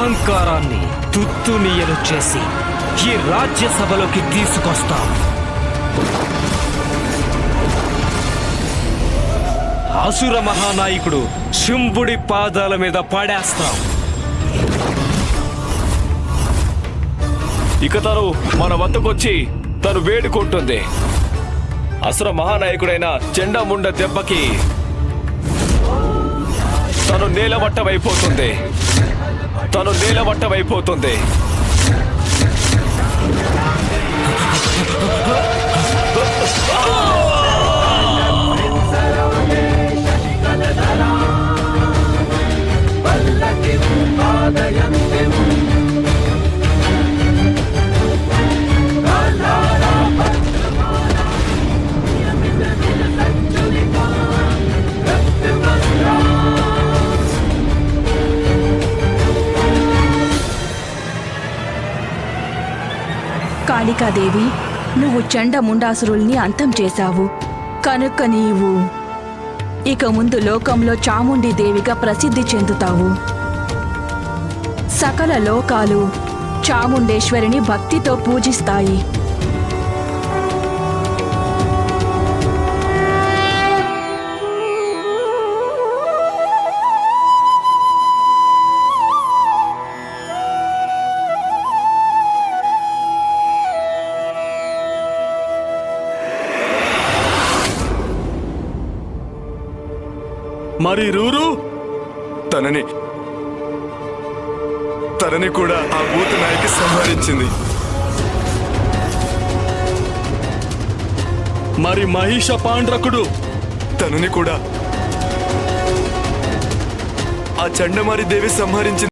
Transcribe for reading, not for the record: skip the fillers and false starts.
అహంకారాన్ని తుత్తునియలు చేసి ఈ రాజ్యసభలోకి తీసుకొస్తాం. అసుర మహానాయకుడు శుంభుడి పాదాల మీద పడేస్తాం. ఇక తను మన వద్దకొచ్చి తను వేడుకుంటుంది. అసుర మహానాయకుడైన చెండాముండ దెబ్బకి తను నేలవట్టమైపోతుంది. కాళికాదేవి, నువ్వు చండముండాసురుల్ని అంతం చేశావు కనుక నీవు ఇక ముందు లోకంలో చాముండి దేవిగా ప్రసిద్ధి చెందుతావు. సకల లోకాలు చాముండేశ్వరిని భక్తితో పూజిస్తాయి. మరి రూరు తనని కూడా ఆ భూత నాయకి సంహరించింది. మరి మహిష పాండ్రకుడు తనని కూడా ఆ చండమారి దేవి సంహరించింది.